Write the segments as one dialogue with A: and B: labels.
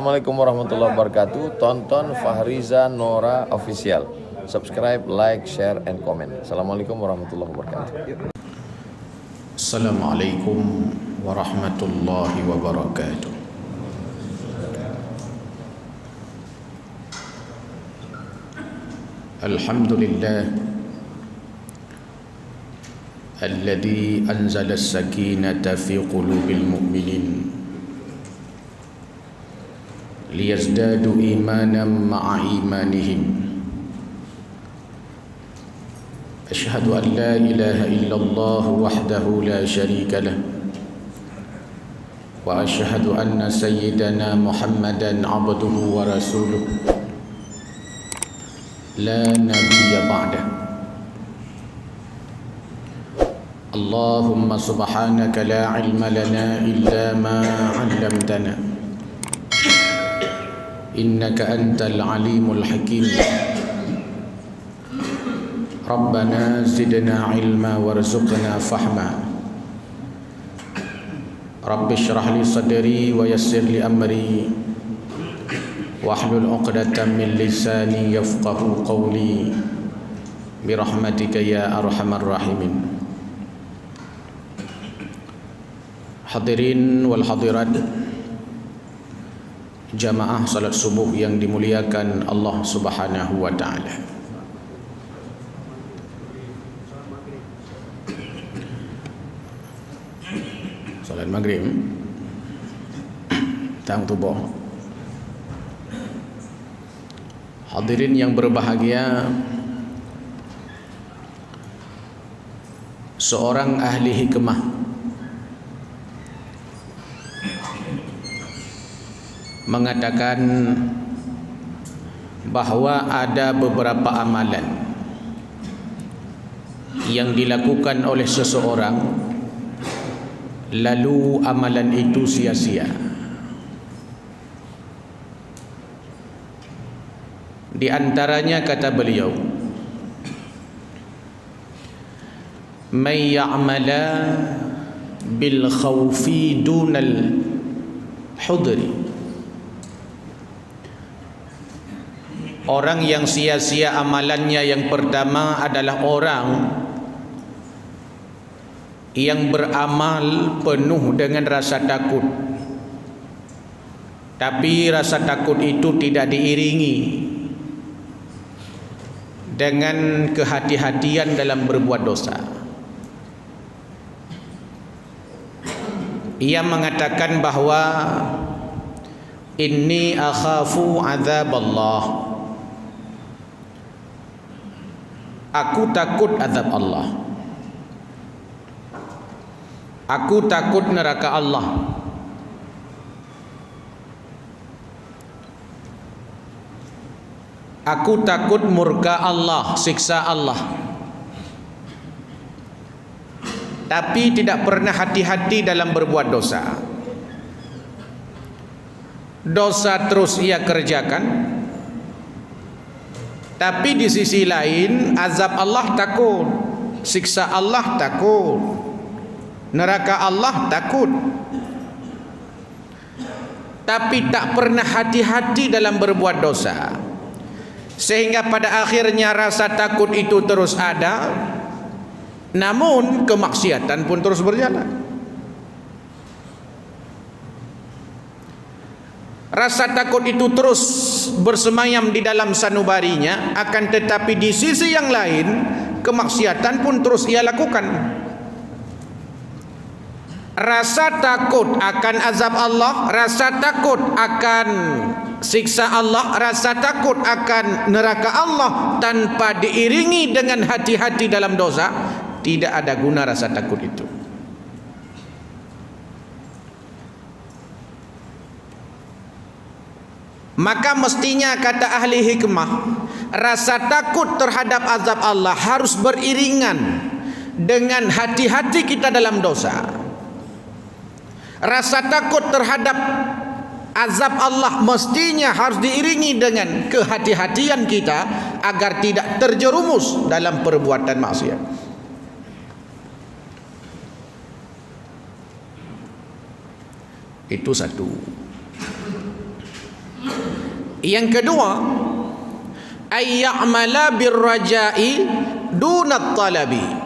A: Assalamualaikum warahmatullahi wabarakatuh. Tonton Fahriza Nora Official. Subscribe, like, share, and comment. Assalamualaikum warahmatullahi wabarakatuh.
B: Assalamualaikum warahmatullahi wabarakatuh. Alhamdulillah alladzi anzala as-sakinata fi qulubil mu'minin liyazdadu imanan ma'a imanihim. Asyhadu an la ilaha illallah wahdahu la syarika lah wa asyhadu anna sayyidana Muhammadan abduhu wa rasuluh la nabiyya ba'dah. Allahumma subhanaka la ilma lana illa ma 'allamtana innaka antal alimul hakim. Rabbana zidna ilma warzuqna fahma. Rabbi shrah li sadri wa yassir li amri wahlul 'uqdatam min lisani yafqahu qawli birahmatika ya arhamar rahimin. Hadirin wal hadirat, jamaah salat subuh yang dimuliakan Allah Subhanahu wa taala. Salat maghrib tang tubuh. Hadirin yang berbahagia, seorang ahli hikmah mengatakan bahwa ada beberapa amalan yang dilakukan oleh seseorang lalu amalan itu sia-sia. Di antaranya kata beliau, may ya'mala bil khawfi dunal hudri. Orang yang sia-sia amalannya yang pertama adalah orang yang beramal penuh dengan rasa takut, tapi rasa takut itu tidak diiringi dengan kehati-hatian dalam berbuat dosa. Ia mengatakan bahwa inni akhafu azab Allah. Aku takut azab Allah. Aku takut neraka Allah. Aku takut murka Allah, siksa Allah. Tapi tidak pernah hati-hati dalam berbuat dosa. Dosa terus ia kerjakan. Tapi di sisi lain azab Allah takut, siksa Allah takut, neraka Allah takut. Tapi tak pernah hati-hati dalam berbuat dosa, sehingga pada akhirnya rasa takut itu terus ada, namun kemaksiatan pun terus berjalan. Rasa takut itu terus bersemayam di dalam sanubarinya, akan tetapi di sisi yang lain kemaksiatan pun terus ia lakukan. Rasa takut akan azab Allah, rasa takut akan siksa Allah, rasa takut akan neraka Allah tanpa diiringi dengan hati-hati dalam dosa, tidak ada guna rasa takut itu. Maka mestinya kata ahli hikmah, rasa takut terhadap azab Allah harus beriringan dengan hati-hati kita dalam dosa. Rasa takut terhadap azab Allah mestinya harus diiringi dengan kehati-hatian kita agar tidak terjerumus dalam perbuatan maksiat. Itu satu. Yang kedua, ay ya'mala birraja'i dunat talabi.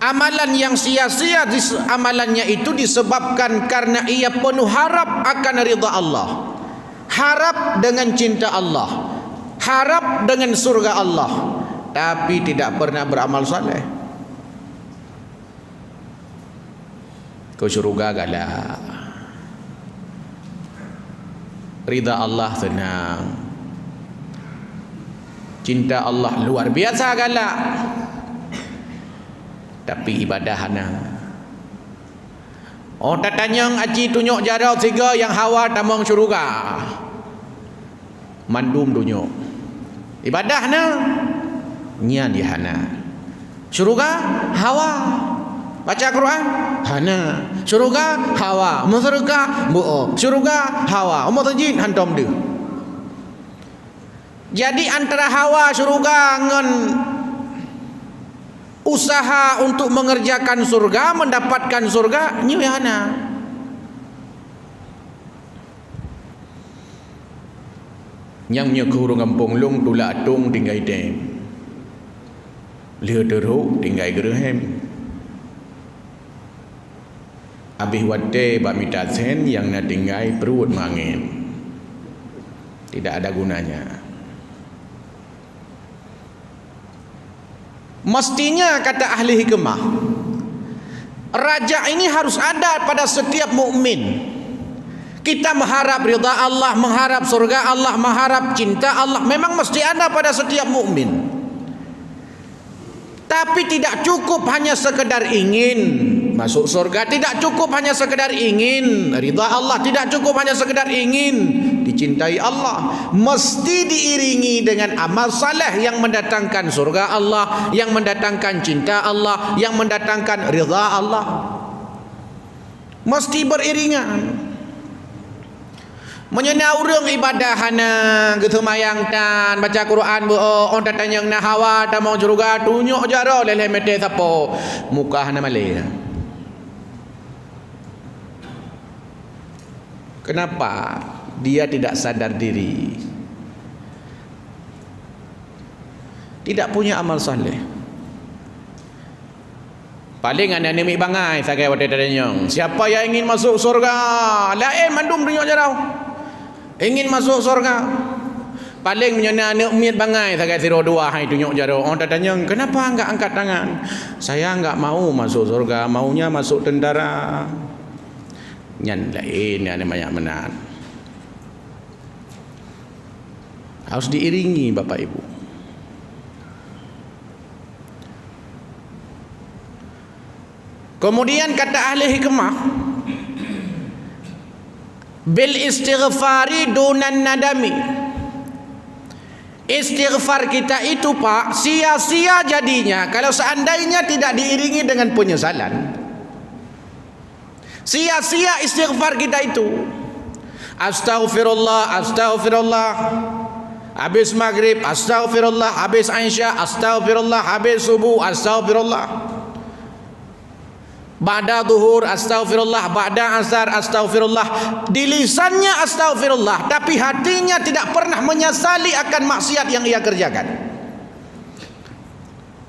B: Amalan yang sia-sia, amalannya itu disebabkan karena ia penuh harap akan ridha Allah, harap dengan cinta Allah, harap dengan surga Allah, tapi tidak pernah beramal saleh. Ke syurga galak, ridha Allah senang, cinta Allah luar biasa galak, tapi ibadah hana. Oh, tatanyang aci tunjuk jarau tiga yang hawa tamang syurga, mandum tunjuk ibadah na nyan di hana. Syurga hawa, baca Quran hana. Syurga hawa, musyrika buo. Syurga hawa, umur tajin hantom dia. Jadi antara hawa syurga ngan usaha untuk mengerjakan surga, mendapatkan surga, nyu hana. Yang nya kurung kampung lung tulak tung tinggal dem. Lihat teruk tinggal gerhem. Habis wate bak minta sen yang nak tinggal perut mangin. Tidak ada gunanya. Mestinya kata ahli hikmah, raja ini harus ada pada setiap mukmin. Kita mengharap ridha Allah, mengharap surga Allah, mengharap cinta Allah, memang mesti ada pada setiap mukmin. Tapi tidak cukup hanya sekedar ingin masuk surga, tidak cukup hanya sekedar ingin ridha Allah, tidak cukup hanya sekedar ingin dicintai Allah, mesti diiringi dengan amal saleh yang mendatangkan surga Allah, yang mendatangkan cinta Allah, yang mendatangkan ridha Allah. Mesti beriringan. Menyena urang ibadah hana getemayang tan baca Quran bu on tatanyang na hawa ta mau surga tunjuk jaro lele mete sapo muka hana malaya. Kenapa? Dia tidak sadar diri, tidak punya amal saleh. Paling anda nemi bangai sakai wate tadanyong. Siapa yang ingin masuk surga? Lain mandum dunia jarau. Ingin masuk surga. Paling menyana anak umiat bangai sakai siro dua hai tunjuk jarau. Orang tadanyong, kenapa enggak angkat tangan? Saya enggak mau masuk surga, maunya masuk tentara. Nyan lain yang banyak menan. Harus diiringi Bapak Ibu. Kemudian kata ahli hikmah, bil istighfari dunan nadami. Istighfar kita itu Pak, sia-sia jadinya kalau seandainya tidak diiringi dengan penyesalan. Sia-sia istighfar kita itu. Astaghfirullah, astaghfirullah. Habis maghrib, astaghfirullah. Habis Aisyah, astaghfirullah. Habis subuh, astaghfirullah. Ba'da zuhur, astaghfirullah. Ba'da asar, astaghfirullah. Di lisannya astaghfirullah, tapi hatinya tidak pernah menyesali akan maksiat yang ia kerjakan.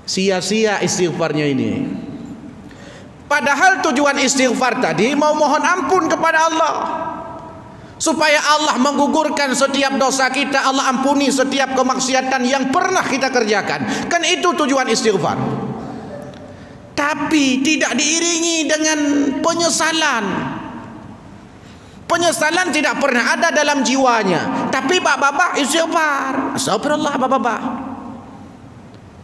B: Sia-sia istighfarnya ini. Padahal tujuan istighfar tadi mau mohon ampun kepada Allah, supaya Allah menggugurkan setiap dosa kita, Allah ampuni setiap kemaksiatan yang pernah kita kerjakan. Kan itu tujuan istighfar. Tapi tidak diiringi dengan penyesalan. Penyesalan tidak pernah ada dalam jiwanya. Tapi bak-babak istighfar, astagfirullah bak-babak.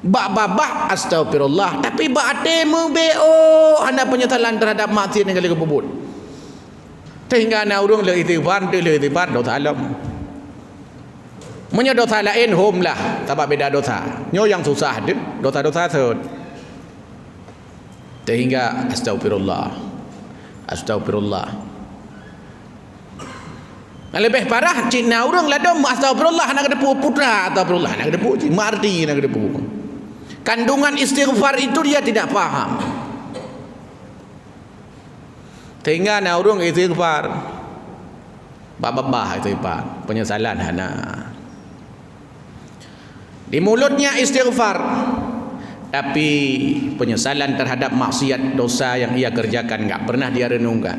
B: Bak-babak astagfirullah, tapi bak atemu beo anda penyesalan terhadap maksiat yang kali kebubut. Sehingga ana urung le istighfar, le istighfar dosa alam. Munya dosa lain hom lah, sebab beda dosa. Nyo yang susah tu, dosa-dosa sud. Sehingga astagfirullah, astagfirullah. Lebih parah cina urang ladom astagfirullah nak depu putra, astagfirullah nak depu marti nak depu. Kandungan istighfar itu dia tidak paham. Sehingga na urang istighfar Babah itu Pak, penyesalan hana. Di mulutnya istighfar, tapi penyesalan terhadap maksiat dosa yang ia kerjakan enggak pernah dia renungkan.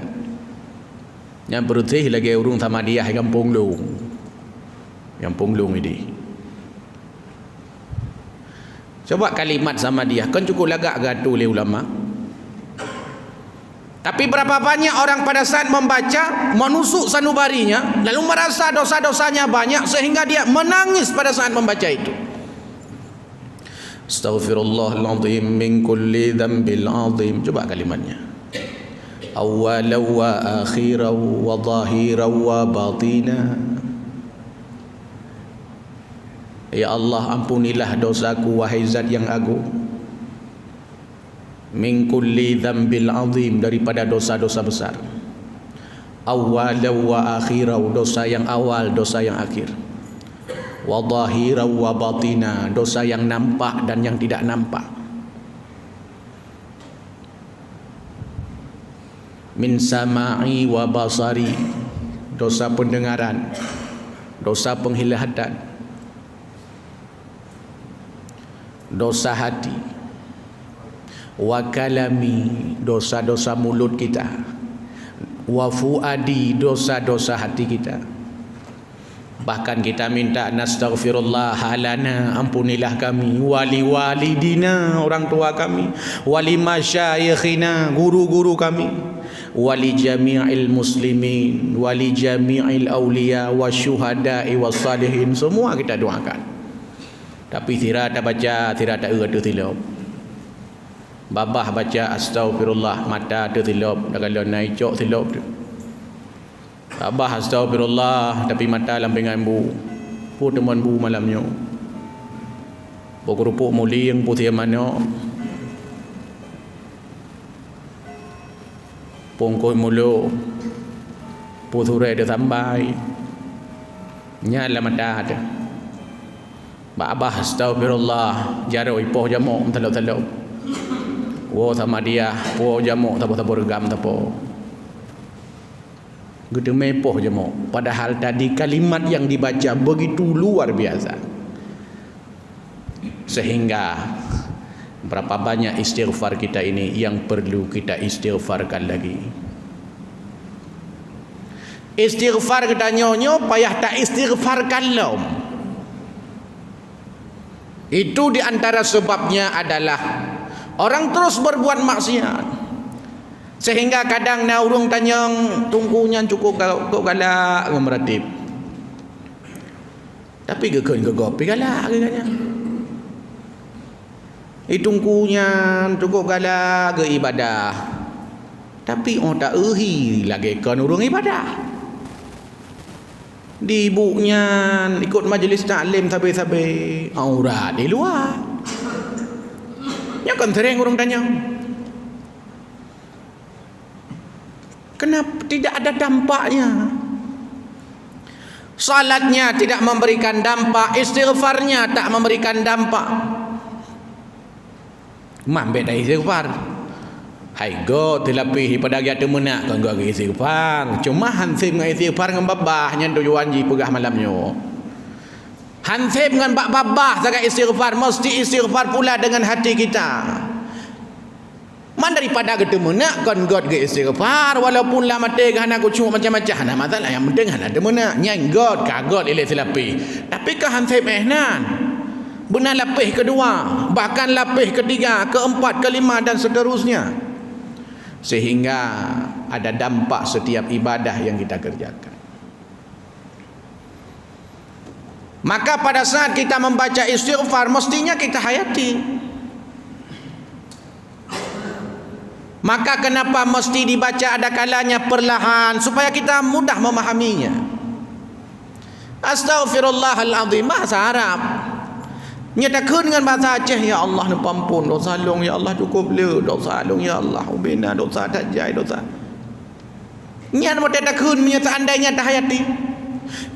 B: Yang berutih lagi urung sama dia yang punglung. Yang punglung ini. Coba kalimat sama dia, kan cukup lagak gaduh oleh ulama. Tapi berapa banyak orang pada saat membaca menusuk sanubarinya, lalu merasa dosa-dosanya banyak sehingga dia menangis pada saat membaca itu. Astaghfirullahaladzim min kulli dhanbil azim. Coba kalimatnya. Awwalan wa akhiran wa zahiran wa batina. Ya Allah, ampunilah dosaku wahai zat yang agung. Min kulli dhanbil azim, daripada dosa-dosa besar. Awwalan wa akhiran, dosa yang awal, dosa yang akhir. Wa zahiran wa batina, dosa yang nampak dan yang tidak nampak. Min sama'i wa basari, dosa pendengaran, dosa penglihatan, dosa hati. Wa kalami, dosa-dosa mulut kita. Wa fuadi, dosa-dosa hati kita. Bahkan kita minta nastaghfirullah halana, ampunilah kami, wali walidina, orang tua kami, wali masyayikhina, guru-guru kami, wali jami'il muslimin, wali jami'il awliya wasyuhada'i wassalihin. Semua kita doakan. Tapi tidak ada baca, tidak ada ada tilap. Babah baca astagfirullah, mata ada tilap, dah kalau naik cok tilap tu. Babah astagfirullah, tapi mata lampengan bu. Pu teman bu malamnya. Pokok muling putih mana. Pongkoi mulu. Puture dia sampai. Nyala mata ada. Babah astagfirullah, jaro ipoh jamuk telok-telok. Wo sama dia, po jamuk tapo-tapo regam tapo. Gede mepoh jamuk. Padahal tadi kalimat yang dibaca begitu luar biasa. Sehingga berapa banyak istighfar kita ini yang perlu kita istighfarkan lagi. Istighfar kita nyonyo payah tak istighfarkan lom. Itu diantara sebabnya adalah orang terus berbuat maksiat. Sehingga kadang na urung tanyang tungkunya cukup galak meratib. Tapi gekeun gegopi galak ganya. Itungkunya cukup galak ke ibadah. Tapi tak euhi lagi kan urung ibadah. Di ibunya ikut majlis taklim sabai-sabai aurat di luar. Ya kan sering orang tanya, kenapa tidak ada dampaknya? Salatnya tidak memberikan dampak, istighfarnya tak memberikan dampak. Mambe dah istighfar. Hai go terlebih pada dia temenak kan go istighfar. Cuma hansip dengan istighfar dengan babahnya tujuan ji pegah malamnya. Hansip dengan babah sangat istighfar, mesti istighfar pula dengan hati kita. Man daripada ketemenak kan God ke istighfar walaupun lah mati kan aku cuma macam-macam nah masalah yang penting ada temenak nyai God kagot ilai selapih. Tapi ke hansip ehnan. Benar lapih kedua, bahkan lapih ketiga, keempat, kelima dan seterusnya. Sehingga ada dampak setiap ibadah yang kita kerjakan. Maka pada saat kita membaca istighfar mestinya kita hayati. Maka kenapa mesti dibaca ada kalanya perlahan supaya kita mudah memahaminya. Astaghfirullahaladzim, bahasa Arab. Nyatakan dengan bahasa Aceh, ya Allah ni pampun dosa long, ya Allah cukup le dosa long, ya Allah ubina dosa tajai dosa. Nyat mo nyatakan menyata andainya tahayati.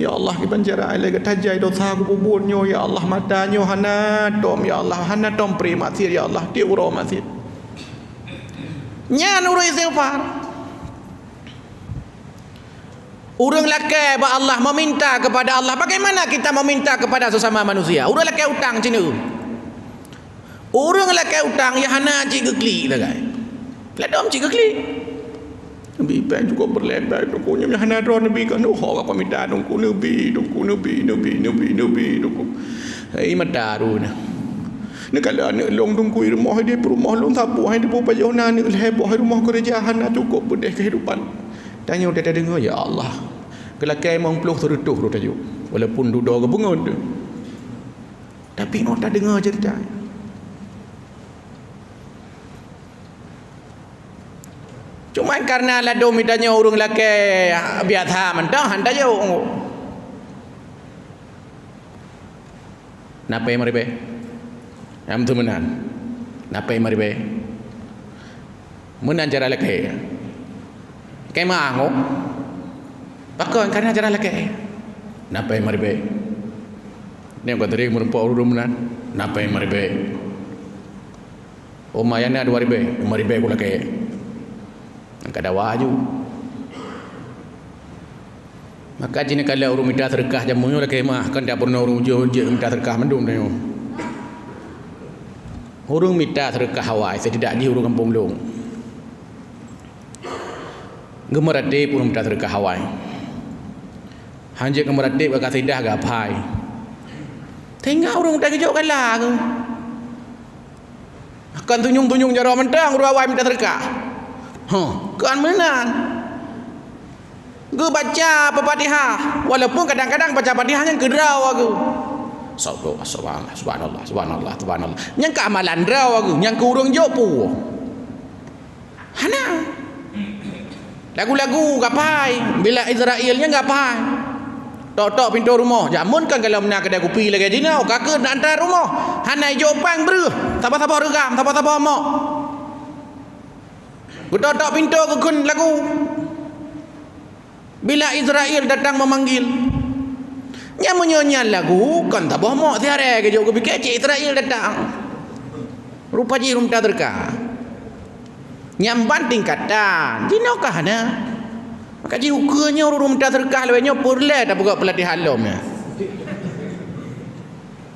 B: Ya Allah ki banjara ai tajai dosa aku bubunyo, ya Allah matanyo hana tom, ya Allah hana tom pri masir, ya Allah ti uro masir. Nyan uro istighfar. Urang lakai ba Allah meminta kepada Allah. Bagaimana kita meminta kepada sesama manusia? Urang lakai utang cina. Urang lakai utang ya hana cik gekli dah kai. Ladom cik gekli. Nabi pai juga berlebar dongku nya hana dron nabi kan oh apa minta dongku nabi dongku. Ai mata runa. Ni kalau anak long dongku rumah dia rumah long sapu hai dia payah nak leboh rumah kerajaan nak cukup bedeh kehidupan. Tanya dia dengar ya Allah. Kelakai mong peluh terutuh tu tajuk. Walaupun duduk ke bungun tu. Tapi no tak dengar cerita. Cuma karena lado mitanya urung lakai biasa mentah hantar je. Napa yang maribe? Yang tu menan. Napa yang maribe? Menan cara lakai. Kai maango. Pakon karena cara lakai. Napa yang maribe? Ni aku tadi merempak urung menan. Napa yang maribe? Oh mayana 2000. Maribe aku lakai. Angkat dawa aju. Maka jina kalau urung minta sedekah jamunya lakai mah kan tak pernah urung je minta sedekah mendung dah. Urung minta sedekah hawai setidaknya urung kampung long. Gemeradip urung minta sedekah hawai. Hanjek gemeradip agak sidah gapai. Tengah urung tak kejauh kalah ke. Akan tunyung-tunyung jara mentang urung hawai minta sedekah. Kan menan. Gue baca Fatihah walaupun kadang-kadang baca Fatihah yang kedrau aku. Subhanallah. Yang keamalan draw aku, yang ke urang jopo. Hana. Lagu-lagu gapai, bila Israelnya gapai. Tok-tok pintu rumah. Jamun kan kalau menak kedai kopi lagi jina, kakak nak hantar rumah. Hana jopang beruh. Sabar-sabar regam, sabar-sabar mak. Tok-tok pintu kekun lagu. Bila Israel datang memanggil, nya menyanyi lagu kan tak bohong tiare ke jauh ke cik Israel datang. Rupa ji rumta terka. Nyam banting kata, jinokah na? Maka ji ukanya rumta terka lewenya purle tak buka pelatihan lom ya.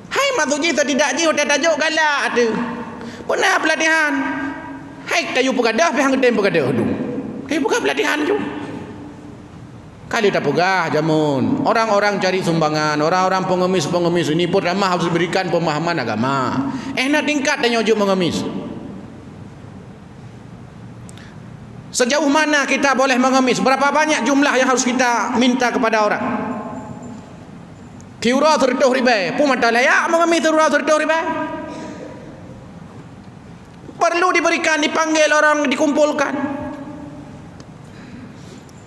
B: Hai masuk ji tidak ji hotel tajuk galak tu. Pernah pelatihan. Hai kayu pegadah pihang gedem pegadah tu. Kayu buka pelatihan tu. Kali tak pegah jamun. Orang-orang cari sumbangan, orang-orang pengemis-pengemis ini pun ramah harus diberikan pemahaman agama. Nak tingkat dan nyojok mengemis. Sejauh mana kita boleh mengemis? Berapa banyak jumlah yang harus kita minta kepada orang? Kiura tertuh ribai. Pun mata layak mengemis kiura tertuh ribai. Perlu diberikan, dipanggil orang, dikumpulkan.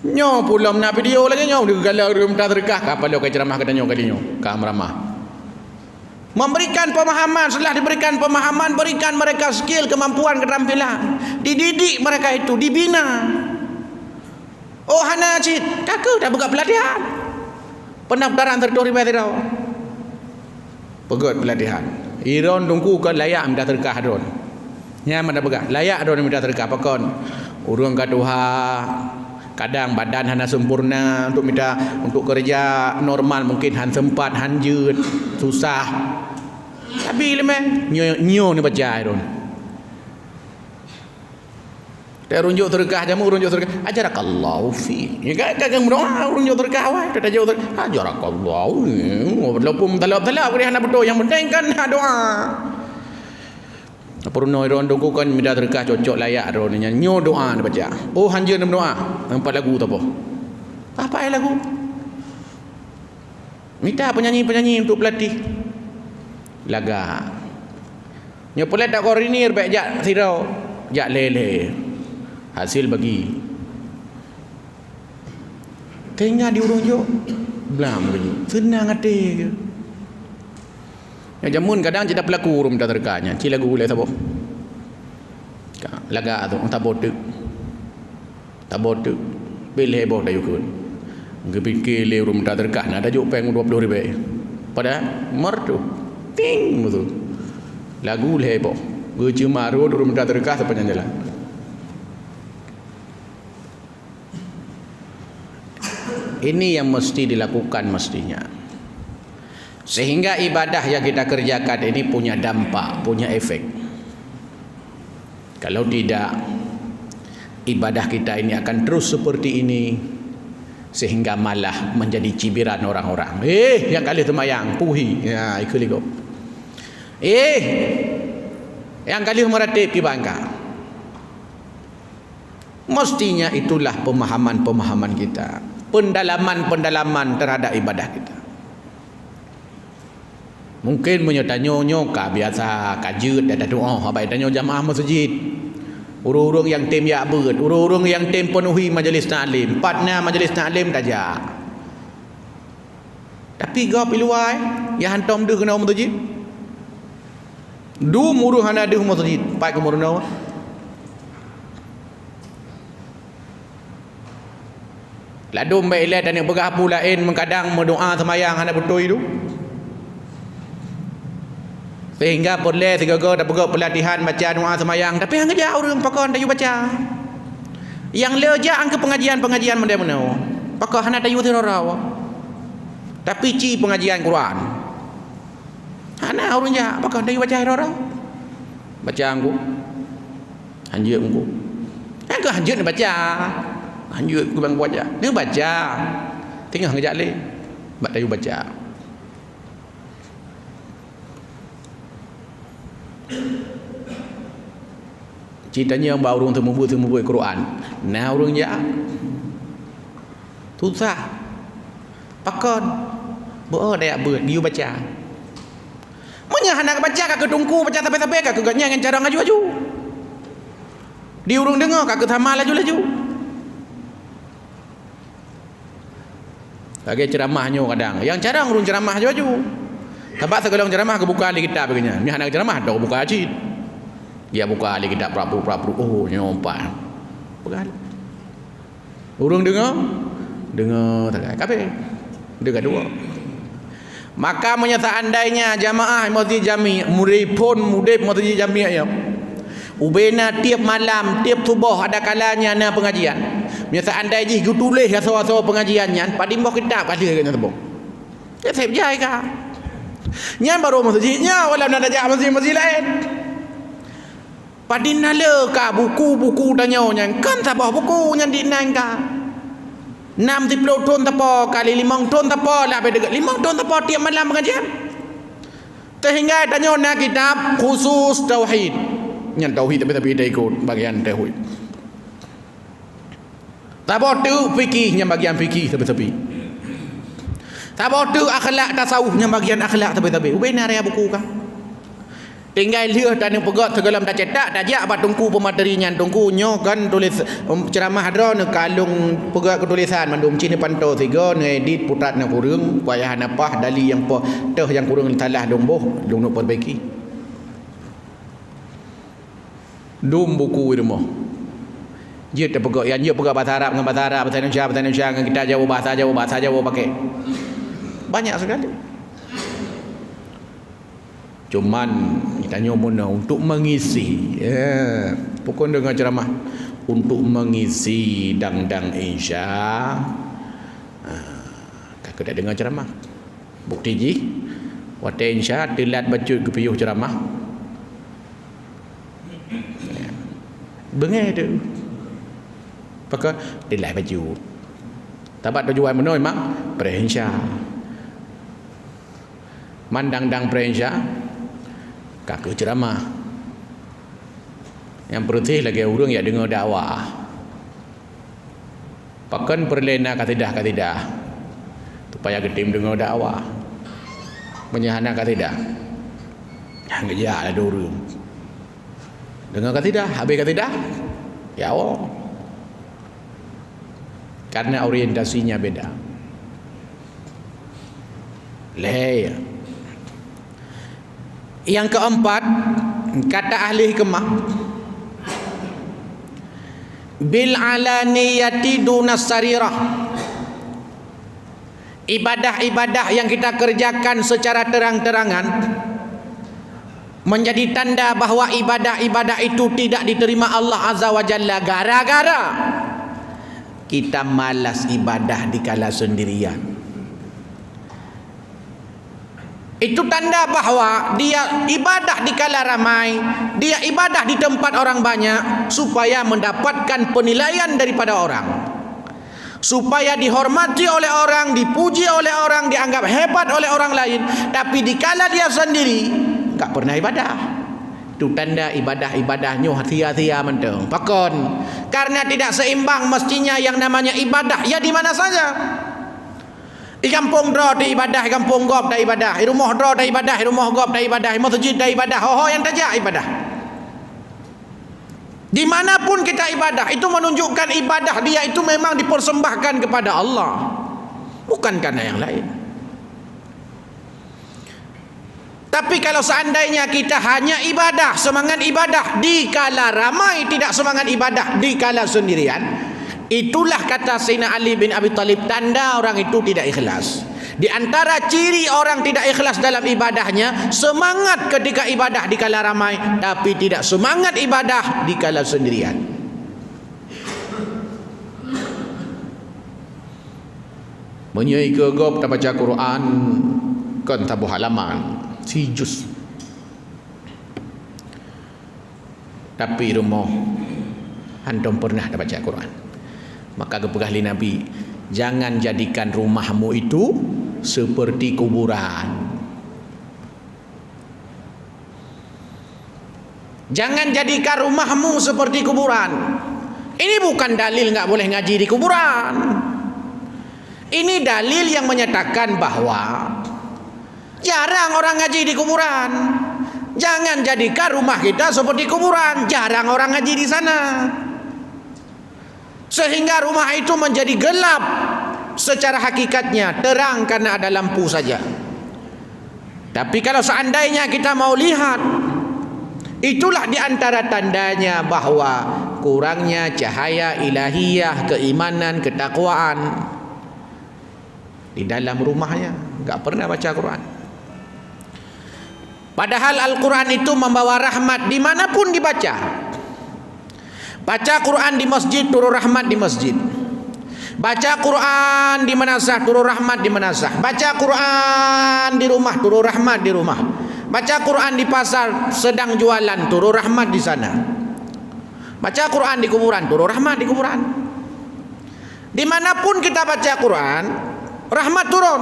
B: Nyo pula nak video lagi nyo digalau minta sedekah kapal lo ke ceramah kata nyo kali nyo kam ramah memberikan pemahaman. Setelah diberikan pemahaman, berikan mereka skill, kemampuan, keterampilan, dididik mereka itu, dibina. Oh hana cit kakak dah buka pelatihan pendaftaran tertulis tidak pegot pelatihan iron dongku kan layak minta sedekah don nya mana begak layak don minta sedekah pakon urang kaduha. Kadang badan hana sempurna untuk kerja normal mungkin han sempat han jeut susah. Tapi lemeh nyo ni baca don. Dia runjuk sedekah jamu runjuk sedekah ajarakallahu fi. Ya kan berdoa runjuk sedekah wai tak tajuk ajarakallahu. Walaupun talab-talab dia hana betul yang penting kan doa. Purno iron dongku kan minta sedekah cocok layak ronnya nyo doa dia baca. Oh hanja nak doa. Nampak lagu tu apa? Apa lagu? Minta penyanyi-penyanyi untuk pelatih. Laga. Nyo pelat tak koordinir baik jak sirau, jak lele. Hasil bagi. Tengah di urung jo. Belam lagi. Senang hati ke. Ya jamun kadang tidak pelaku rum tak terkanya. Ci lagu boleh sabo. Laga tu tak botek. Tak botek. Pilih heboh dah yukun. Ngepikir le rum tak terkana ada juk peng 20,000. Pada merdu. Ting betul. Lagu le heboh. Ge maru rum tak terkah sepanjang jalan. Ini yang mesti dilakukan mestinya. Sehingga ibadah yang kita kerjakan ini punya dampak, punya efek. Kalau tidak, ibadah kita ini akan terus seperti ini, sehingga malah menjadi cibiran orang-orang. Yang kali semayang puhi, ya ikut ligo. Yang kali meratib di bangka. Mestinya itulah pemahaman-pemahaman kita, pendalaman-pendalaman terhadap ibadah kita. Mungkin menyertanya kah biasa kajut ada doa habai tanya jamaah masjid. Urung-urung yang tim ya beut, urung-urung yang tim penuhi majlis taklim, partner majlis taklim tajak. Tapi gap iluai yang hantam dia kena masjid. Du muruh hana dia masjid, pai ke murna. Ladum baik ilat dan yang bergapu lain mengkadang berdoa semayang hana betul itu. Sehingga boleh tiga-tiga dah bergerak pelatihan baca doa semayang, tapi hang kerja orang pakon tayu baca. Yang leja angke pengajian-pengajian mana-mana. Pakon hana tayu tiraraw. Tapi ci pengajian Quran. Hana orang ja pakon tayu baca tiraraw. Baca angku. Hanjut angku. Angku hanjut nak baca. Hanjut ku bang baca. Dia baca. Tengah ngejak le. Bak tayu baca. Ceritanya yang baru orang temubut Quran. Nah orang ya susah pakon buat dia buat dia baca. Menya hendak baca kak ketungku baca tapi kak kegatnya dengan cara ngaju-aju. Di urung dengar kak ketama laju-laju. Lagi ceramahnya kadang. Yang cara urung ceramah laju-laju. Sebab segala ceramah kebuka di kitab begini. Ni hendak ceramah dah buka ajit. Dia buka lagi kitab prapu-prapu. Oh nyompan. Bukan. Urung dengar tak kape. Dengar dua. Maka seandainya jamaah masjid jami mudip masjid jami ya. Ubena tiap malam, tiap subuh ada kalanya na pengajian. Seandainya gu tulis asal-asal pengajiannya, padimbah kitab ada kena tebong. Ya saya jai ka. Nya baru masjidnya wala nak ajak masjid-masjid lain. Padinala ka buku-buku danyonya kan sabah buku yang dinang ka 60 ton tapo kali 5 ton tapo lah dekat 5 ton tapo tiap malam pengajian. Sehingga danyonya kitab khusus tauhid. Yang tauhid tapi dia ikut bagian tauhid. Tapo tu fikihnya bagian fikih tapi. Tapo tu akhlak tasawufnya bagian akhlak tapi. Ubena area buku ka. Tinggal dia dan yang pegat segalam dah cetak dah jak apa tungku pematerinya tungku kan tulis ceramah hadra ne kalung pegat ketulisan mandum cini pantau tiga ne edit putrat ne kurang payah napah dali yang teh yang kurang salah domboh dong nak perbaiki dom buku rumah dia tak pegat yang dia pegat bahasa Arab dengan bahasa Arab bahasa Indonesia dengan kita bahasa Jawa pakai banyak sekali. Cuman tanya mana untuk mengisi pokok dengan ceramah untuk mengisi dang-dang insya kakak tak dengar ceramah bukti ji wate insya telat baca kepiyuh ceramah bengai tu pakai telat baju tabat tujuan mana memang pre-insya mandang-dang pre-insya kakak ceramah yang perutih lagi orang yang dengar dakwah pakan perlena katidah supaya ketim dengar dakwah menyahana katidah yang kerja ada orang dengar katidah habis katidah ya Allah karena orientasinya beda leh. Yang keempat, kata ahli hikmah, bil alaniyati dunas sarirah. Ibadah-ibadah yang kita kerjakan secara terang-terangan menjadi tanda bahawa ibadah-ibadah itu tidak diterima Allah Azza wa Jalla gara-gara kita malas ibadah di kala sendirian. Itu tanda bahawa dia ibadah di kala ramai, dia ibadah di tempat orang banyak supaya mendapatkan penilaian daripada orang, supaya dihormati oleh orang, dipuji oleh orang, dianggap hebat oleh orang lain. Tapi di kala dia sendiri tak pernah ibadah. Itu tanda ibadah-ibadahnya sia-sia mentang. Pakon. Karena tidak seimbang mestinya yang namanya ibadah ya di mana saja. Di kampung draw dah ibadah, di kampung gop dah ibadah, di rumah draw dah ibadah, di rumah gop dah ibadah, di masjid dah ibadah, ho yang tajak ibadah. Dimanapun kita ibadah, itu menunjukkan ibadah dia itu memang dipersembahkan kepada Allah, bukan karena yang lain. Tapi kalau seandainya kita hanya ibadah, semangat ibadah di kala ramai, tidak semangat ibadah di kala sendirian, itulah kata Sayyidina Ali bin Abi Thalib, tanda orang itu tidak ikhlas. Di antara ciri orang tidak ikhlas dalam ibadahnya, semangat ketika ibadah di kala ramai, tapi tidak semangat ibadah di kala sendirian. Menyai ke gop tak baca Quran, kan tabuh halaman si juz. Tapi rumah antum pernah tak baca Quran. Maka kepegahli Nabi, jangan jadikan rumahmu itu seperti kuburan. Jangan jadikan rumahmu seperti kuburan. Ini bukan dalil enggak boleh ngaji di kuburan. Ini dalil yang menyatakan bahwa jarang orang ngaji di kuburan. Jangan jadikan rumah kita seperti kuburan. Jarang orang ngaji di sana, sehingga rumah itu menjadi gelap secara hakikatnya, terang karena ada lampu saja. Tapi kalau seandainya kita mau lihat, itulah di antara tandanya bahwa kurangnya cahaya ilahiyah, keimanan, ketakwaan di dalam rumahnya, enggak pernah baca Quran. Padahal Al-Quran itu membawa rahmat dimanapun dibaca. Baca Quran di masjid, turun rahmat di masjid. Baca Quran di manasah, turun rahmat di manasah. Baca Quran di rumah, turun rahmat di rumah. Baca Quran di pasar sedang jualan, turun rahmat di sana. Baca Quran di kuburan, turun rahmat di kuburan. Dimanapun kita baca Quran, rahmat turun,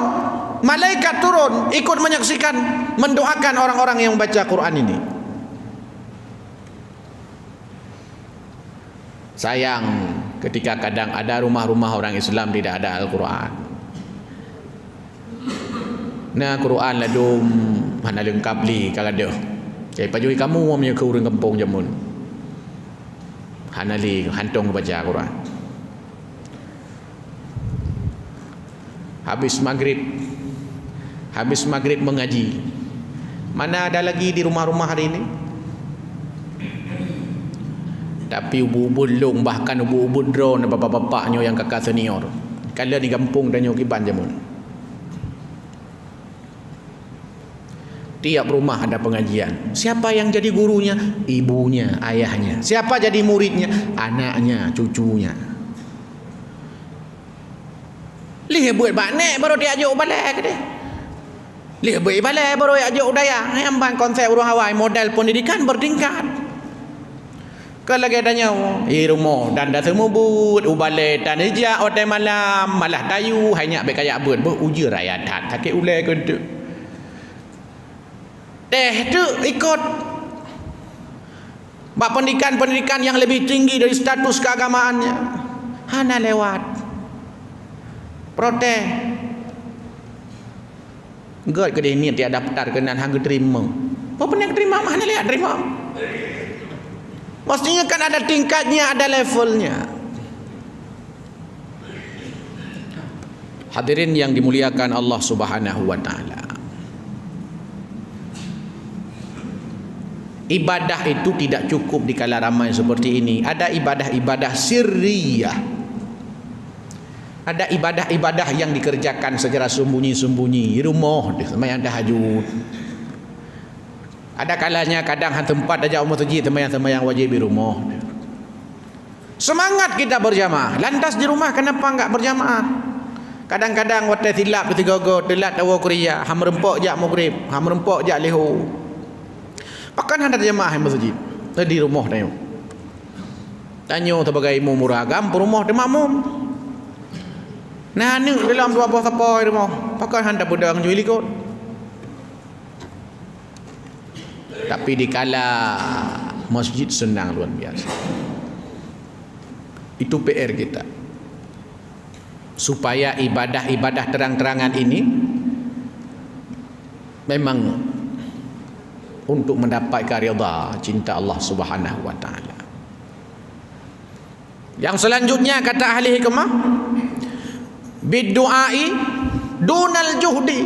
B: malaikat turun, ikut menyaksikan, mendoakan orang-orang yang membaca Quran ini. Sayang ketika kadang ada rumah-rumah orang Islam tidak ada Al-Quran. Nah, Quran ladum mana lengkap li kalau ada. Jadi pajui kamu mau ke urang kampung jamun. Hanali hantung baca Quran. Habis maghrib mengaji. Mana ada lagi di rumah-rumah hari ini? Tapi ubu-ubu long, bahkan ubu-ubu drone bapak-bapaknya yang kakak senior, kalau di kampung dan nyokiban jamun. Tiap rumah ada pengajian. Siapa yang jadi gurunya? Ibunya, ayahnya. Siapa jadi muridnya? Anaknya, cucunya. Lihat buat banek baru dia ajuk balik ke dia. Lihat buat balik baru dia ajuk daya. Yang konsep urang Hawaii, model pendidikan bertingkat. Kalau lagi tanya, rumah dan dah semua but, ubale dan ejak hotel malam, malah tayu, hanya baik kayak buat uji rakyat tak sakit ulai ke tu. Tu ikut bak pendidikan yang lebih tinggi dari status keagamaannya. Hana lewat protes. God ke dia ni dia daftar kenan hang terima. Apa pernah terima? Mana lihat terima? Mestinya kan ada tingkatnya, ada levelnya. Hadirin yang dimuliakan Allah Subhanahu wa taala. Ibadah itu tidak cukup di kala ramai seperti ini. Ada ibadah-ibadah sirriyah. Ada ibadah-ibadah yang dikerjakan secara sembunyi-sembunyi di rumah, sembahyang tahajud. Ada kalanya kadang tempat aja masjid sembahyang wajib di rumah. Semangat kita berjamaah. Lantas di rumah kenapa enggak berjamaah? Kadang-kadang waktu silap ketiga-tiga telat awal kuliah, ham rempok jak maghrib, ham rempok jak leho. Pakan hendak jamaah masjid. Di rumah tanya. Tanya sebagai imam muragam, rumah di makmum. Nah ni dalam dua buah siapa rumah. Pakan hendak budang jual ikut. Tapi dikala masjid senang luar biasa. Itu PR kita. Supaya ibadah-ibadah terang-terangan ini memang untuk mendapatkan ridha cinta Allah Subhanahu wa taala. Yang selanjutnya kata ahli hikmah, bidduai dunal juhdi.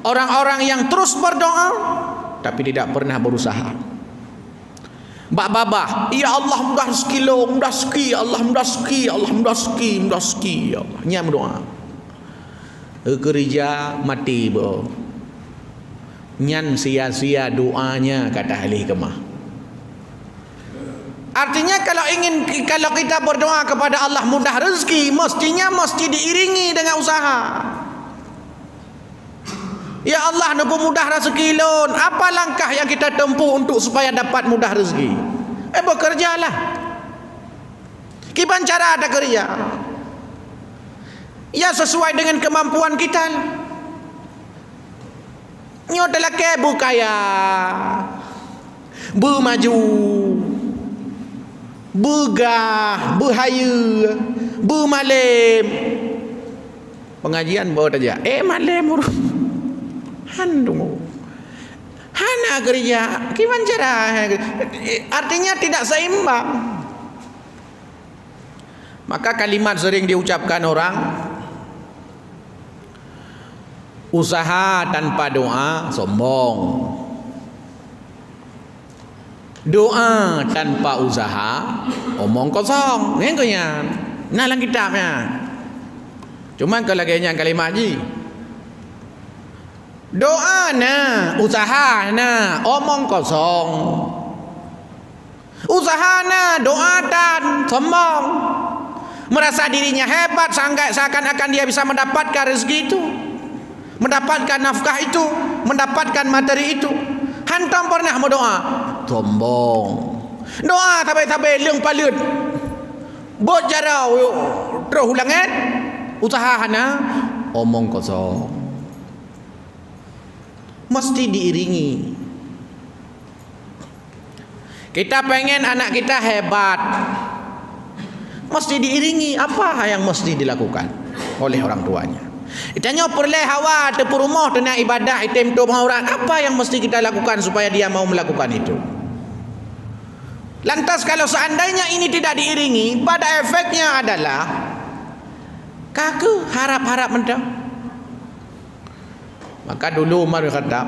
B: Orang-orang yang terus berdoa tapi tidak pernah berusaha. Mbak babah, ya Allah mudah rezeki lo, mudah rezeki, Allah mudah rezeki, Allah mudah rezeki, mudah rezeki, ya Allah. Nya berdoa. Kerja mati bo. Nyan sia-sia doanya kata ahli hikmah. Artinya kalau kita berdoa kepada Allah mudah rezeki, mesti diiringi dengan usaha. Ya Allah nak mudah rezeki lon. Apa langkah yang kita tempuh untuk supaya dapat mudah rezeki? Bekerjalah. Kiban cara ada kerja. Ya sesuai dengan kemampuan kita. Nyo adalah ke bukaya. Bermaju. Begah, berhaya, bermalam. Pengajian bawa saja. Malam handung. Hana kerja. Gimana cara? Artinya tidak seimbang. Maka kalimat sering diucapkan orang, usaha tanpa doa sombong. Doa tanpa usaha omong kosong. Ngengkonya. Nah dalam kitabnya. Cuma kalau kayaknya kalimat haji. Doa na, usaha na, omong kosong. Usaha na, doa dan sombong. Merasa dirinya hebat, seakan-akan dia bisa mendapatkan rezeki itu, mendapatkan nafkah itu, mendapatkan materi itu. Hantam pernah berdoa, sombong. Doa tabai-tabai leung palut. Bot jarau terus ulangan. Usaha hana, omong kosong. Mesti diiringi. Kita pengen anak kita hebat, mesti diiringi. Apa yang mesti dilakukan oleh orang tuanya? Itanya perleh hawa tepur rumah tena ibadah item tu pengurat. Apa yang mesti kita lakukan supaya dia mau melakukan itu? Lantas kalau seandainya ini tidak diiringi, pada efeknya adalah kaku harap-harap mendak. Maka dulu Umar bin Khattab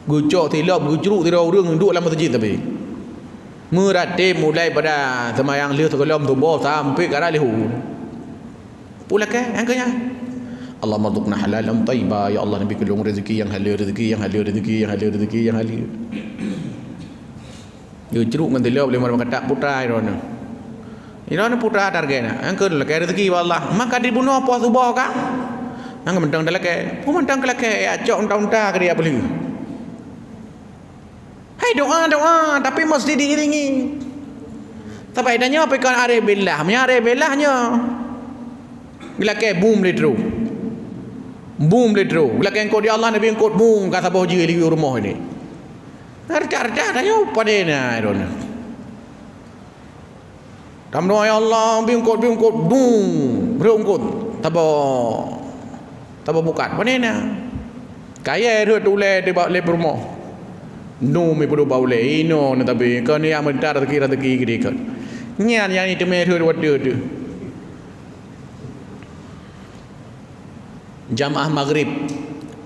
B: gucok tilap gucruk tirau urang duduk dalam masjid tapi merati mulai pada semayang liu tergelam tubuh sampai ke arah lihu pula ke angkanya Allah marzuqna halalan tayyiba, ya Allah nabi kullu rezeki yang halal, rezeki yang halal, rezeki yang halal, rezeki yang halal. Gucruk dengan tilap Umar bin Khattab putra irona irona putra targetnya angkun lah ke rezeki Allah maka dibunuh apa tubuh kah nang mentang dalake, mentang kelake acok unta-unta ke dia beli. Hai doa, tapi mesti diiringi. Tapi adanya apa kan are billah, are billahnya. Bila ke boom litru. Boom litru. Bila ke engkau di Allah Nabi engkau boom kata bawa je di rumah ini. Arca-arca tanya padena irona. Tam doa ya Allah engkau boom, berengkau tabo tak bukan panena kaya dia tule di bawah rumah no me perlu baule ino tapi kan yang mentar rezeki gede kan nyan yang itu me dia tu jamaah maghrib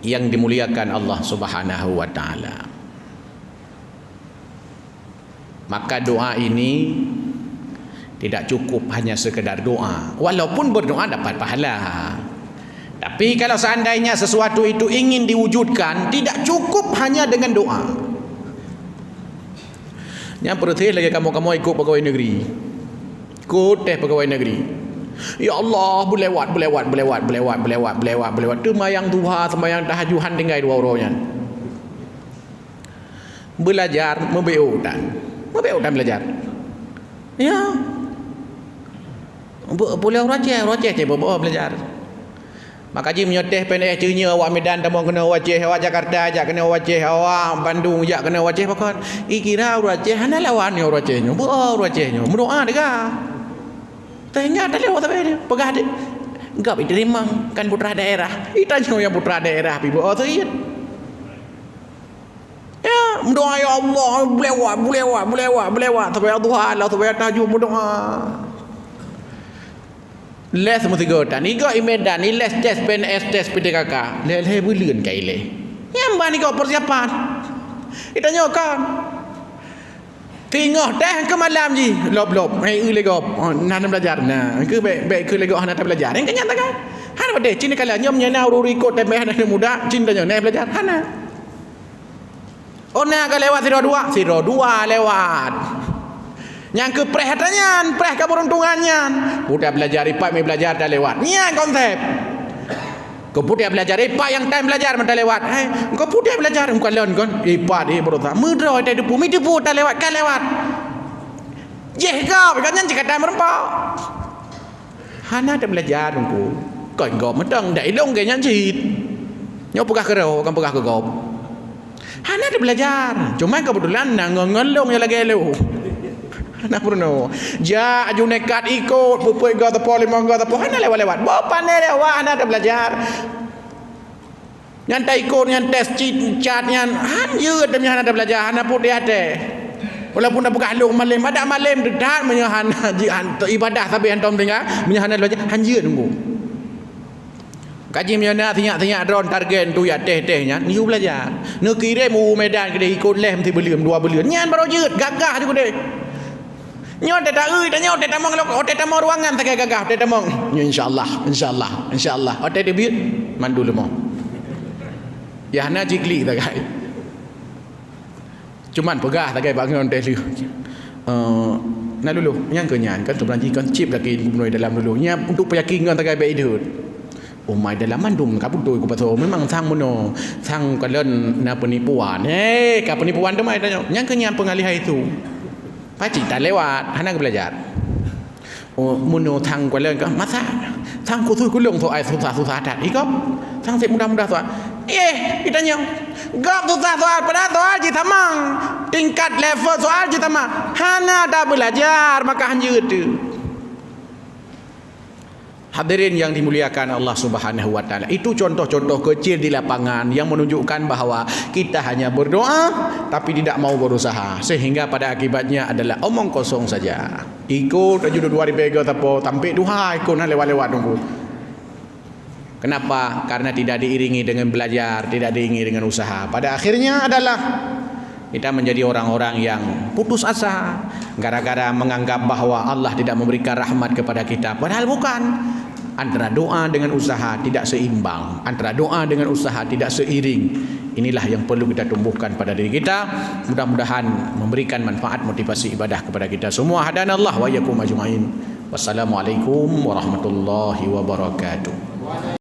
B: yang dimuliakan Allah Subhanahu wa taala. Maka doa ini tidak cukup hanya sekedar doa, walaupun berdoa dapat pahala. Tapi kalau seandainya sesuatu itu ingin diwujudkan, tidak cukup hanya dengan doa. Yang pertama lagi kamu ikut pegawai negeri. Kuteh pegawai negeri. Ya Allah, berlewat. Temayang duha, semayang tahajuhan tinggal dua orangnya. Belajar, membeotan belajar. Ya. Boleh roceh belajar. Maka ji menyoteh pendek cernya awak Medan tamang kena waceh, awak Jakarta ajak kena waceh, awak Bandung ajak kena waceh pakon. Kira waceh hana lawan yo wacehnya. Wacehnya. Berdoa dega. Tengah tak lewat tapi dia. Pegah dia. Enggak diterima kan putra daerah. Itanya yang putra daerah pi bawa tuyit. Ya, berdoa ya Allah, belewat. Sampai Tuhan Allah sampai tahajud berdoa. Les semua tiga tan. Iga Medan ni les tes PNS tes PTKK. Le bulan kai le. Nyambah ni kau persiapan. Itanya kan. Tengok dah ke malam ji. Lob. Hai legop. Nak belajar. Nah, ke baik ke legop nak belajar. Yang kenyata kan. Han pada cini kala nyom nyana ururi kot temeh anak muda cintanya nak belajar. Hana. Ona ka lewat 02 lewat. Yang ke perhatiannya, keberuntungannya. Budak belajar ipak mai belajar dah lewat. Nya konsep. Kau budak belajar ipak yang time belajar dah lewat. Kau budak belajar engkau lawan kon. Ipak dia berusaha. Mudra ada depu, mi depu dah lewat kan lewat. Kau kan yang cakap time merempau. Hana dah belajar engkau. Kau medang dah ilong ke yang jahit. Nyo pegah kerau, kan pegah ke kau. Hana dah belajar. Cuma kebetulan ngelong yang lagi elu. Nak purno. Ja aju nekat ikut pupui ga tepo lima ga tepo hana lewat. Bawa pandai lewat hana dah belajar. Nyan tak ikut nyan tes cat nyan hanya demi hana dah belajar hana pun dia ada. Walaupun dah buka halung malam ada malam dekat menyahan ibadah tapi hantom tinggal menyahan belajar hanya nunggu. Kaji menyana tinyak drone target tu ya teh-tehnya ni belajar. Nak kirim Medan ke ikut leh mesti belium 2 bulan. Nyan baru jeut gagah tu deh. Nyot tak nyot tak mong tak mong ruangan tak gagah tak mong. Insyaallah. Otak dia biut mandu lemah. Ya hana jikli tak gai. Cuman pegah tak gai bangun teh lu. Nak dulu yang kenyan kan tu belanji kan chip lagi bunoi dalam dulu. Nya untuk peyakin kan tak gai baik hidup. Oh my dalam mandum ka putoi ku paso memang sang mono. Sang kalen na penipuan. Ka penipuan tu mai tanya. Yang kenyan pengalih itu. Pakcik tak lewat, hana belajar. Oh, muno thang qua lên có massage. Thang cô thôi lung thôi ai susah tak. Ikop. Thang sip mudah-mudah tu. Kita nyong. Gap susah soal pada soal je tamang. Tingkat level soal je tamang. Hana dah belajar maka hanya tu. Hadirin yang dimuliakan Allah Subhanahu wa taala. Itu contoh-contoh kecil di lapangan yang menunjukkan bahawa kita hanya berdoa tapi tidak mau berusaha sehingga pada akibatnya adalah omong kosong saja. Ikut aja 2003 tapo tampik duha ikut lewat-lewat tunggu. Kenapa? Karena tidak diiringi dengan belajar, tidak diiringi dengan usaha. Pada akhirnya adalah kita menjadi orang-orang yang putus asa gara-gara menganggap bahawa Allah tidak memberikan rahmat kepada kita. Padahal bukan. Antara doa dengan usaha tidak seimbang. Antara doa dengan usaha tidak seiring. Inilah yang perlu kita tumbuhkan pada diri kita. Mudah-mudahan memberikan manfaat motivasi ibadah kepada kita semua. Hadanallah wa iyyakum ajmain. Wassalamualaikum warahmatullahi wabarakatuh.